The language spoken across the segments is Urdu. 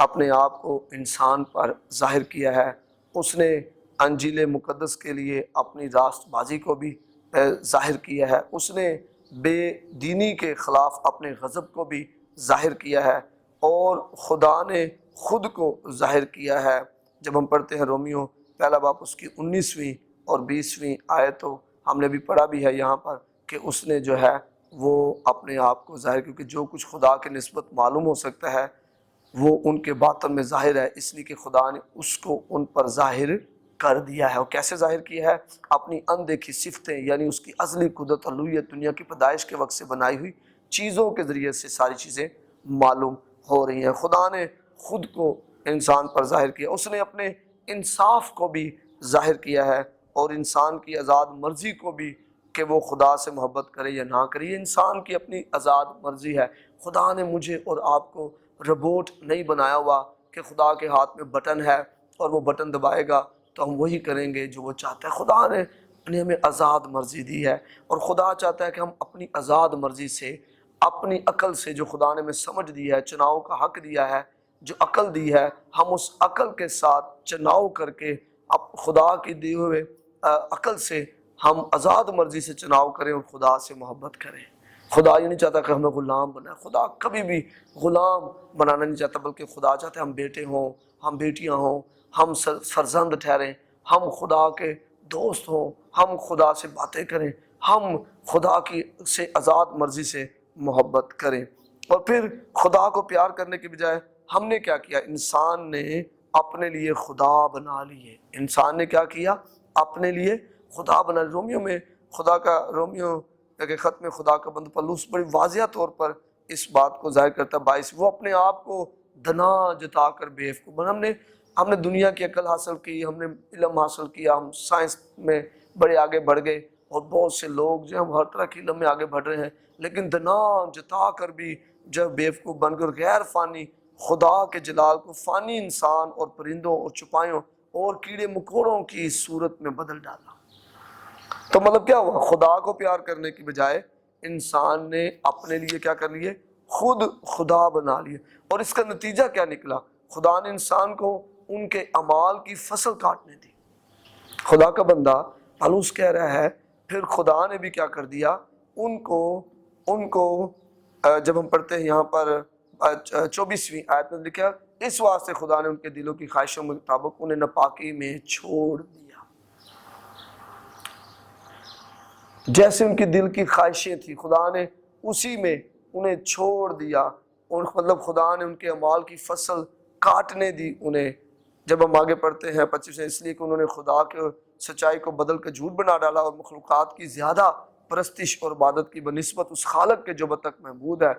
اپنے آپ کو انسان پر ظاہر کیا ہے، اس نے انجیل مقدس کے لیے اپنی راست بازی کو بھی ظاہر کیا ہے، اس نے بے دینی کے خلاف اپنے غضب کو بھی ظاہر کیا ہے، اور خدا نے خود کو ظاہر کیا ہے۔ جب ہم پڑھتے ہیں رومیو پہلا باب اس کی 19ویں اور 20ویں آیت، تو ہم نے بھی پڑھا بھی ہے یہاں پر کہ اس نے جو ہے وہ اپنے آپ کو ظاہر، کیونکہ جو کچھ خدا کے نسبت معلوم ہو سکتا ہے وہ ان کے باطن میں ظاہر ہے، اس لیے کہ خدا نے اس کو ان پر ظاہر کر دیا ہے۔ اور کیسے ظاہر کیا ہے؟ اپنی اندیکھی صفتیں، یعنی اس کی ازلی قدرت الوہیت دنیا کی پیدائش کے وقت سے بنائی ہوئی چیزوں کے ذریعے سے ساری چیزیں معلوم ہو رہی ہیں۔ خدا نے خود کو انسان پر ظاہر کیا، اس نے اپنے انصاف کو بھی ظاہر کیا ہے، اور انسان کی آزاد مرضی کو بھی کہ وہ خدا سے محبت کرے یا نہ کرے، یہ انسان کی اپنی آزاد مرضی ہے۔ خدا نے مجھے اور آپ کو روبوٹ نہیں بنایا ہوا کہ خدا کے ہاتھ میں بٹن ہے اور وہ بٹن دبائے گا تو ہم وہی کریں گے جو وہ چاہتا ہے۔ خدا نے ہمیں آزاد مرضی دی ہے، اور خدا چاہتا ہے کہ ہم اپنی آزاد مرضی سے، اپنی عقل سے، جو خدا نے ہمیں سمجھ دی ہے، چناؤ کا حق دیا ہے، جو عقل دی ہے، ہم اس عقل کے ساتھ چناؤ کر کے اب خدا کی دیے ہوئے عقل سے ہم آزاد مرضی سے چناؤ کریں اور خدا سے محبت کریں۔ خدا یہ نہیں چاہتا کہ ہمیں غلام بنائے، خدا کبھی بھی غلام بنانا نہیں چاہتا، بلکہ خدا چاہتا ہے ہم بیٹے ہوں، ہم بیٹیاں ہوں، ہم فرزند ٹھہریں، ہم خدا کے دوست ہوں، ہم خدا سے باتیں کریں، ہم خدا کی سے آزاد مرضی سے محبت کریں۔ اور پھر خدا کو پیار کرنے کے بجائے ہم نے کیا کیا؟ انسان نے اپنے لیے خدا بنا لیے۔ انسان نے کیا کیا؟ اپنے لیے خدا بنا لیے۔ رومیو میں خدا کا، رومیو کے خط میں خدا کا بند پلوس بڑی واضح طور پر اس بات کو ظاہر کرتا ہے، باعث وہ اپنے آپ کو دنا جتا کر بیوقوف بنا۔ ہم نے دنیا کی عقل حاصل کی، ہم نے علم حاصل کیا، ہم سائنس میں بڑے آگے بڑھ گئے، اور بہت سے لوگ جو ہم ہر طرح کے علم میں آگے بڑھ رہے ہیں، لیکن دنا جتا کر بھی جب بیوقوف بن کر غیر فانی خدا کے جلال کو فانی انسان اور پرندوں اور چپائیوں اور کیڑے مکوڑوں کی صورت میں بدل ڈالا۔ تو مطلب کیا ہوا؟ خدا کو پیار کرنے کی بجائے انسان نے اپنے لیے کیا کر لیے؟ خود خدا بنا لیے۔ اور اس کا نتیجہ کیا نکلا؟ خدا نے انسان کو ان کے اعمال کی فصل کاٹنے دی۔ خدا کا بندہ پالوس کہہ رہا ہے پھر خدا نے بھی کیا کر دیا؟ ان کو جب ہم پڑھتے ہیں یہاں پر 24ویں آیت میں لکھا، اس واسطے خدا نے ان کے دلوں کی خواہشوں کے مطابق انہیں ناپاکی میں چھوڑ دیا۔ جیسے ان کی دل کی خواہشیں تھیں، خدا نے اسی میں انہیں چھوڑ دیا، اور مطلب خدا نے ان کے اعمال کی فصل کاٹنے دی انہیں۔ جب ہم آگے پڑھتے ہیں 25 اس لیے کہ انہوں نے خدا کے سچائی کو بدل کے جھوٹ بنا ڈالا، اور مخلوقات کی زیادہ پرستش اور عبادت کی بنسبت اس خالق کے جو اب تک محبود ہے،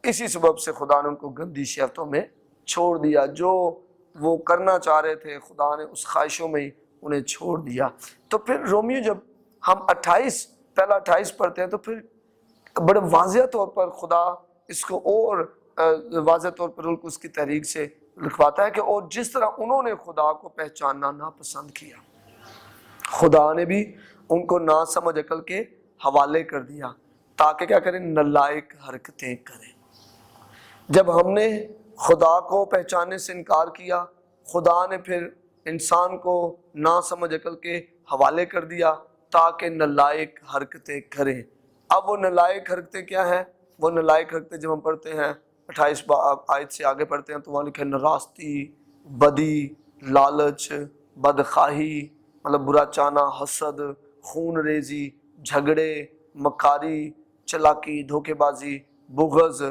اسی سبب سے خدا نے ان کو گندی شہوتوں میں چھوڑ دیا۔ جو وہ کرنا چاہ رہے تھے خدا نے اس خواہشوں میں ہی انہیں چھوڑ دیا۔ تو پھر رومیو جب ہم پہلا 28 پڑھتے ہیں تو پھر بڑے واضح طور پر خدا اس کو اور واضح طور پر اس کی تحریک سے لکھواتا ہے کہ اور جس طرح انہوں نے خدا کو پہچاننا ناپسند کیا، خدا نے بھی ان کو ناسمجھ عقل کے حوالے کر دیا تاکہ کیا کریں؟ نالائق حرکتیں کریں۔ جب ہم نے خدا کو پہچاننے سے انکار کیا، خدا نے پھر انسان کو ناسمجھ عقل کے حوالے کر دیا تاکہ نالائق حرکتیں کریں۔ اب وہ نالائق حرکتیں کیا ہیں؟ وہ نالائق حرکتیں جب ہم پڑھتے ہیں 28 آیت سے آگے پڑھتے ہیں تو وہاں لکھا ہے ناراستی، بدی، لالچ، بدخواہی مطلب برا چاہنا، حسد، خون ریزی، جھگڑے، مکاری، چلاکی، دھوکے بازی، بغض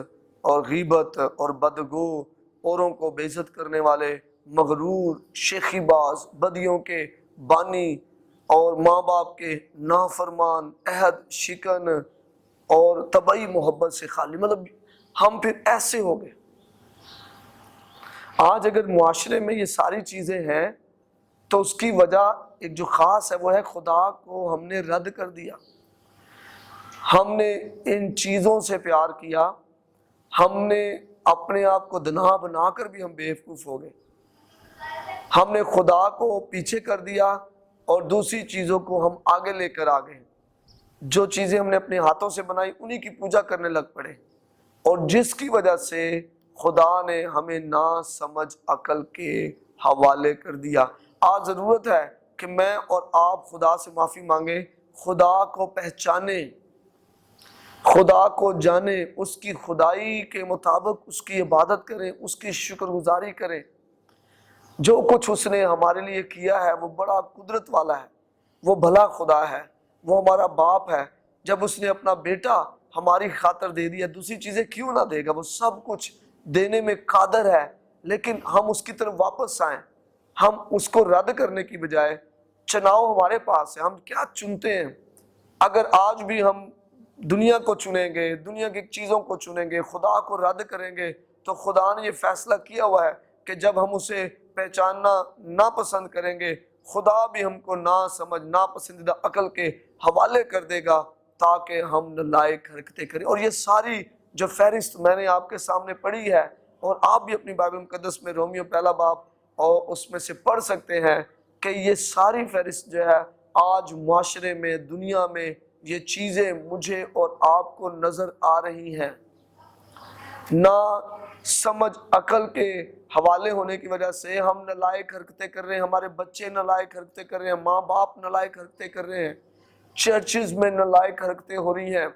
اور غیبت اور بدگو، اوروں کو بے عزت کرنے والے، مغرور، شیخی باز، بدیوں کے بانی اور ماں باپ کے نافرمان، عہد شکن اور طبعی محبت سے خالی۔ مطلب ہم پھر ایسے ہو گئے۔ آج اگر معاشرے میں یہ ساری چیزیں ہیں تو اس کی وجہ ایک جو خاص ہے وہ ہے خدا کو ہم نے رد کر دیا۔ ہم نے ان چیزوں سے پیار کیا، ہم نے اپنے آپ کو دنا بنا کر بھی ہم بیوقوف ہو گئے۔ ہم نے خدا کو پیچھے کر دیا اور دوسری چیزوں کو ہم آگے لے کر آ گئے۔ جو چیزیں ہم نے اپنے ہاتھوں سے بنائی انہی کی پوجا کرنے لگ پڑے، اور جس کی وجہ سے خدا نے ہمیں نا سمجھ عقل کے حوالے کر دیا۔ آج ضرورت ہے کہ میں اور آپ خدا سے معافی مانگیں، خدا کو پہچانیں، خدا کو جانیں، اس کی خدائی کے مطابق اس کی عبادت کریں، اس کی شکر گزاری کریں۔ جو کچھ اس نے ہمارے لیے کیا ہے وہ بڑا قدرت والا ہے، وہ بھلا خدا ہے، وہ ہمارا باپ ہے۔ جب اس نے اپنا بیٹا ہماری خاطر دے دیا، دوسری چیزیں کیوں نہ دے گا؟ وہ سب کچھ دینے میں قادر ہے، لیکن ہم اس کی طرف واپس آئیں۔ ہم اس کو رد کرنے کی بجائے، چناؤ ہمارے پاس ہے، ہم کیا چنتے ہیں۔ اگر آج بھی ہم دنیا کو چنیں گے، دنیا کی چیزوں کو چنیں گے، خدا کو رد کریں گے، تو خدا نے یہ فیصلہ کیا ہوا ہے کہ جب ہم اسے پہچاننا ناپسند کریں گے، خدا بھی ہم کو نا سمجھ ناپسندیدہ عقل کے حوالے کر دے گا تاکہ ہم نالائق حرکتیں کریں۔ اور یہ ساری جو فہرست میں نے آپ کے سامنے پڑھی ہے، اور آپ بھی اپنی بائبل مقدس میں رومیو پہلا باب اور اس میں سے پڑھ سکتے ہیں کہ یہ ساری فہرست جو ہے آج معاشرے میں، دنیا میں یہ چیزیں مجھے اور آپ کو نظر آ رہی ہیں۔ نا سمجھ عقل کے حوالے ہونے کی وجہ سے ہم نالائق حرکتیں کر رہے ہیں، ہمارے بچے نالائق حرکتیں کر رہے ہیں، ماں باپ نالائق حرکتیں کر رہے ہیں، چرچز میں نالائق حرکتیں ہو رہی ہیں،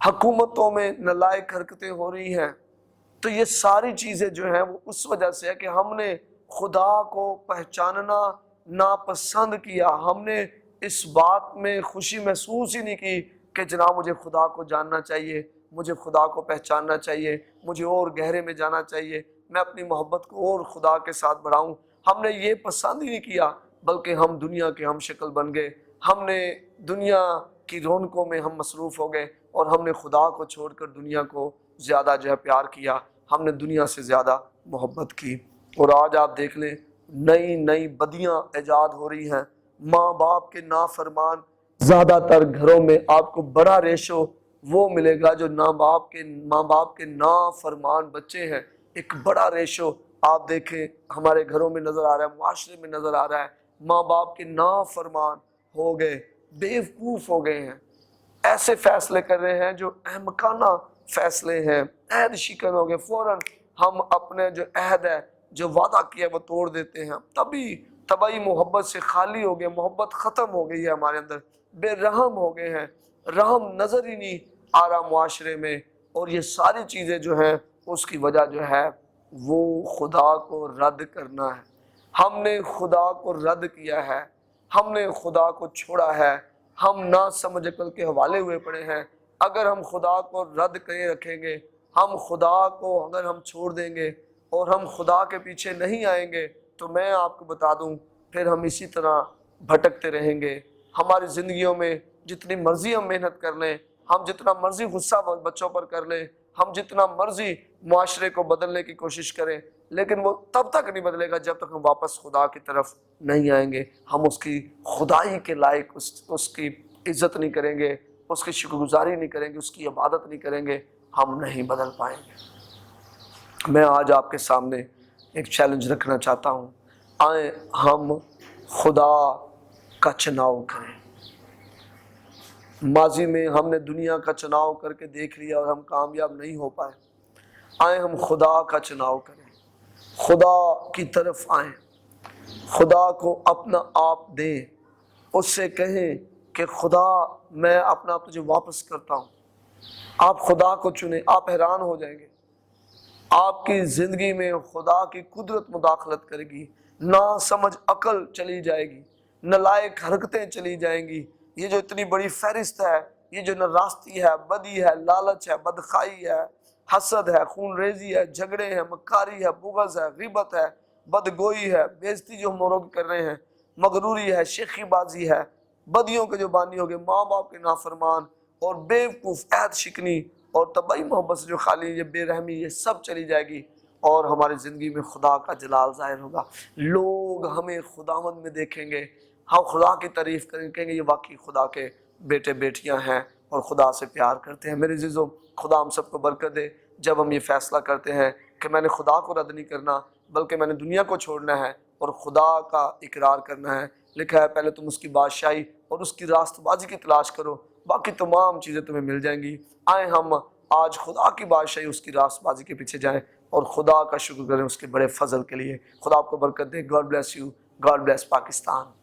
حکومتوں میں نالائق حرکتیں ہو رہی ہیں۔ تو یہ ساری چیزیں جو ہیں وہ اس وجہ سے ہے کہ ہم نے خدا کو پہچاننا ناپسند کیا۔ ہم نے اس بات میں خوشی محسوس ہی نہیں کی کہ جناب مجھے خدا کو جاننا چاہیے، مجھے خدا کو پہچاننا چاہیے، مجھے اور گہرے میں جانا چاہیے، میں اپنی محبت کو اور خدا کے ساتھ بڑھاؤں۔ ہم نے یہ پسند ہی نہیں کیا، بلکہ ہم دنیا کے ہم شکل بن گئے۔ ہم نے دنیا کی رونقوں میں ہم مصروف ہو گئے، اور ہم نے خدا کو چھوڑ کر دنیا کو زیادہ جو ہے پیار کیا، ہم نے دنیا سے زیادہ محبت کی۔ اور آج آپ دیکھ لیں نئی نئی بدیاں ایجاد ہو رہی ہیں، ماں باپ کے نافرمان زیادہ تر گھروں میں آپ کو بڑا ریشو وہ ملے گا جو ماں باپ کے نافرمان بچے ہیں۔ ایک بڑا ریشو آپ دیکھیں ہمارے گھروں میں نظر آ رہا ہے، معاشرے میں نظر آ رہا ہے، ماں باپ کے نافرمان ہو گئے، بیوقوف ہو گئے ہیں، ایسے فیصلے کر رہے ہیں جو احمقانہ فیصلے ہیں، عہد شکن ہو گئے، فوراً ہم اپنے جو عہد ہے، جو وعدہ کیا وہ توڑ دیتے ہیں، تبھی محبت سے خالی ہو گئے، محبت ختم ہو گئی ہے ہمارے اندر، بے رحم ہو گئے ہیں، رحم نظر ہی نہیں آ رہا معاشرے میں۔ اور یہ ساری چیزیں جو ہیں اس کی وجہ جو ہے وہ خدا کو رد کرنا ہے۔ ہم نے خدا کو رد کیا ہے، ہم نے خدا کو چھوڑا ہے، ہم نا سمجھ عقل کے حوالے ہوئے پڑے ہیں۔ اگر ہم خدا کو رد کرے رکھیں گے، ہم خدا کو اگر ہم چھوڑ دیں گے اور ہم خدا کے پیچھے نہیں آئیں گے، تو میں آپ کو بتا دوں پھر ہم اسی طرح بھٹکتے رہیں گے۔ ہماری زندگیوں میں جتنی مرضی ہم محنت کر لیں، ہم جتنا مرضی غصہ بچوں پر کر لیں، ہم جتنا مرضی معاشرے کو بدلنے کی کوشش کریں، لیکن وہ تب تک نہیں بدلے گا جب تک ہم واپس خدا کی طرف نہیں آئیں گے۔ ہم اس کی خدائی کے لائق اس کی عزت نہیں کریں گے، اس کی شکر گزاری نہیں کریں گے، اس کی عبادت نہیں کریں گے، ہم نہیں بدل پائیں گے۔ میں آج آپ کے سامنے ایک چیلنج رکھنا چاہتا ہوں، آئیں ہم خدا کا چناؤ کریں۔ ماضی میں ہم نے دنیا کا چناؤ کر کے دیکھ لیا اور ہم کامیاب نہیں ہو پائے، آئیں ہم خدا کا چناؤ کریں، خدا کی طرف آئیں، خدا کو اپنا آپ دیں، اس سے کہیں کہ خدا میں اپنا آپ تجھے واپس کرتا ہوں۔ آپ خدا کو چنیں، آپ حیران ہو جائیں گے، آپ کی زندگی میں خدا کی قدرت مداخلت کرے گی، نا سمجھ عقل چلی جائے گی، نالائق حرکتیں چلی جائیں گی۔ یہ جو اتنی بڑی فہرست ہے، یہ جو ناراستی ہے، بدی ہے، لالچ ہے، بدخائی ہے، حسد ہے، خون ریزی ہے، جھگڑے ہیں، مکاری ہے، بغض ہے، غیبت ہے، بدگوئی ہے، بے عزتی جو ہم لوگ کر رہے ہیں، مغروری ہے، شیخی بازی ہے، بدیوں کے جو بانی ہو گئے، ماں باپ کے نافرمان اور بیوقوف، عہد شکنی اور طبعی محبت سے جو خالی، یہ بے رحمی، یہ سب چلی جائے گی، اور ہماری زندگی میں خدا کا جلال ظاہر ہوگا۔ لوگ ہمیں خداوند میں دیکھیں گے، ہم خدا کی تعریف کریں گے، کہیں گے یہ واقعی خدا کے بیٹے بیٹیاں ہیں اور خدا سے پیار کرتے ہیں۔ میرے عزیزو، خدا ہم سب کو برکت دے جب ہم یہ فیصلہ کرتے ہیں کہ میں نے خدا کو رد نہیں کرنا، بلکہ میں نے دنیا کو چھوڑنا ہے اور خدا کا اقرار کرنا ہے۔ لکھا ہے پہلے تم اس کی بادشاہی اور اس کی راست بازی کی تلاش کرو، باقی تمام چیزیں تمہیں مل جائیں گی۔ آئیں ہم آج خدا کی بادشاہی، اس کی راست بازی کے پیچھے جائیں اور خدا کا شکر کریں اس کے بڑے فضل کے لیے۔ خدا آپ کو برکت دے۔ God bless you, God bless Pakistan.